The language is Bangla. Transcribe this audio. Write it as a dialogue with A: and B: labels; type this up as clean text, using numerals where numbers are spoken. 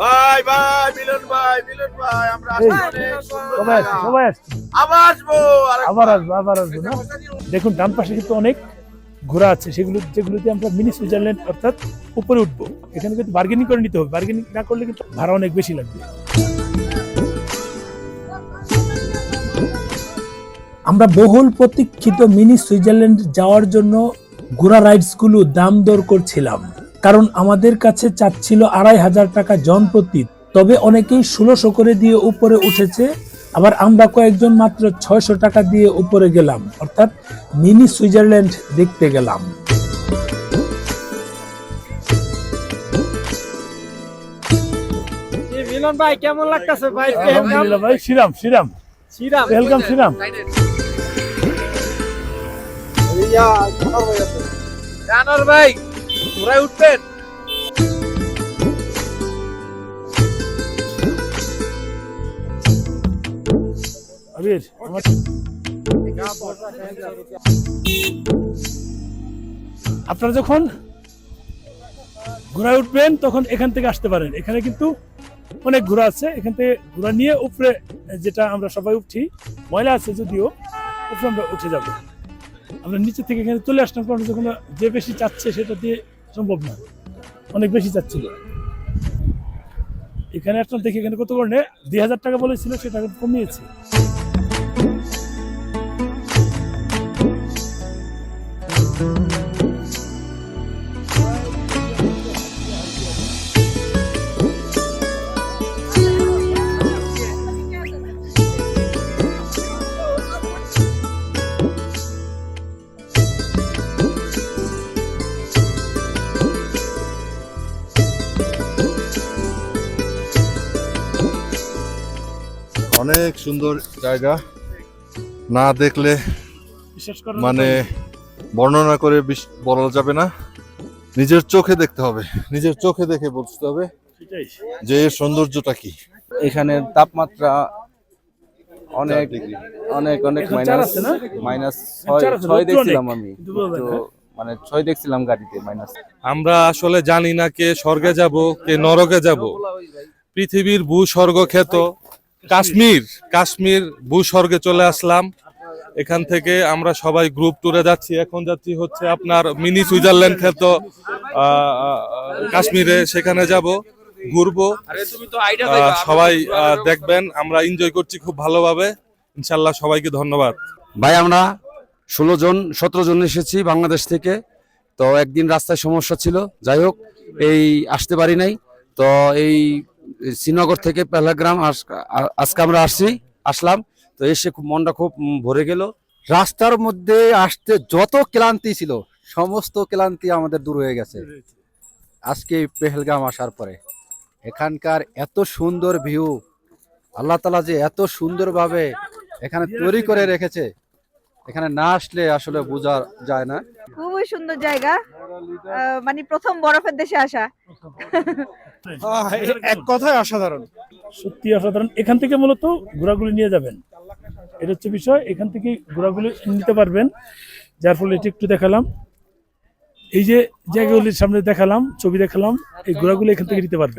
A: ভাই ভাই মিলন ভাই আমরা
B: সবাই আসছে,
A: আবার আসবো
B: আবার আসবো না। দেখুন ডান পাশে কিন্তু অনেক ঘোড়া আছে, যেগুলোতে আমরা মিনি সুইজারল্যান্ড অর্থাৎ উপরে উঠবো। এখানে কিন্তু বার্গেনিং করে নিতে হবে, বার্গেনিং না করলে কিন্তু ভাড়া অনেক বেশি লাগবে। আমরা বহুল প্রতীক্ষিত মিনি সুইজারল্যান্ড যাওয়ার জন্য ঘোড়া রাইডসগুলো দাম দর করছিলাম, কারণ আমাদের কাছে চাচ্ছিল 2500 টাকা জন প্রতি। তবে অনেকেই 1600 করে দিয়ে উপরে উঠেছে, আবার আমরা কয়েকজন মাত্র 600 টাকা দিয়ে উপরে গেলাম, অর্থাৎ মিনি সুইজারল্যান্ড দেখতে গেলাম।
C: মিলন ভাই কেমন লাগতেছে ভাই?
B: আলহামদুলিল্লাহ ভাই, শ্রীরাম ওয়েলকাম শ্রীরাম।
A: জানোর ভাই তোরাই উঠবেন।
B: আবির আপনারা যখন ঘোড়ায় উঠবেন তখন এখান থেকে আসতে পারেন। এখানে কিন্তু অনেক ঘোড়া আছে, এখান থেকে ঘোড়া নিয়ে উপরে, যেটা আমরা সবাই উঠছি, ময়লা আছে যদিও, উপরে আমরা উঠে যাব। আমরা নিচে থেকে এখানে চলে আসলাম, কারণ যখন যে বেশি চাচ্ছে সেটা দিয়ে সম্ভব না, অনেক বেশি চাচ্ছিল। এখানে আসলাম দেখি এখানে কত করে 2000 টাকা বলেছিল, সেটা কমিয়েছে।
D: অনেক সুন্দর জায়গা, না দেখলে
B: বিশেষ করে
D: মানে বর্ণনা করে বলা যাবে না, নিজের চোখে দেখতে হবে, নিজের চোখে দেখে বুঝতে হবে
B: সেটাই।
D: যে এর সৌন্দর্যটা কি।
C: এখানে তাপমাত্রা অনেক অনেক অনেক
B: এখন চার আছে না?
C: মাইনাস
B: চার আছে,
C: 6
B: রোদ্দুর
C: দেখছিলাম
B: অনেক,
C: আমি,
B: কিন্তু বোঝা যায় না।
C: মানে 6 দেখছিলাম গাড়িতে মাইনাস।
E: আমরা আসলে জানি না কে স্বর্গে যাব কে নরকে যাব। পৃথিবীর ভূস্বর্গ খ্যাত কাশ্মীর ভূস্বর্গে চলে আসলাম। এখান থেকে আমরা সবাই গ্রুপ ট্যুরে যাচ্ছি। এখন যাচ্ছি হচ্ছে আপনার মিনি সুইজারল্যান্ড খ্যাত কাশ্মীরে, সেখানে যাব, ঘুরবো। সবাই দেখবেন, আমরা এনজয় করছি খুব ভালোভাবে ইনশাল্লাহ। সবাইকে ধন্যবাদ
F: ভাই। আমরা 17 জন এসেছি বাংলাদেশ থেকে। তো একদিন রাস্তায় সমস্যা ছিল, যাই হোক এই আসতে পারি নাই। তো এই শ্রীনগর থেকে পেহেলগ্রাম আজকে আমরা আসলাম। তো এসে খুব মনটা খুব ভরে গেল। রাস্তার মধ্যে আসতে যত ক্লান্তি ছিল সমস্ত ক্লান্তি আমাদের দূর হয়ে গেছে আজকে পেহেলগাম আসার পরে। এখানকার এত সুন্দর ভিউ, আল্লাহ তাআলা যে এত সুন্দরভাবে এখানে তৈরি করে রেখেছে, এখানে না আসলে আসলে বোঝা যায় না।
G: খুবই সুন্দর জায়গা, মানে প্রথম বরফের দেশে আসা।
C: এক কথায় অসাধারণ,
B: সত্যি অসাধারণ। এখান থেকে মূলত ঘোড়াগুলি নিয়ে যাবেন, এটা হচ্ছে বিষয়। এখান থেকে ঘোড়াগুলি নিতে পারবেন, যার ফলে এটি একটু দেখালাম। এই যে জায়গাগুলির সামনে দেখালাম, ছবি দেখালাম, এই ঘোড়াগুলি এখান থেকে নিতে পারবেন।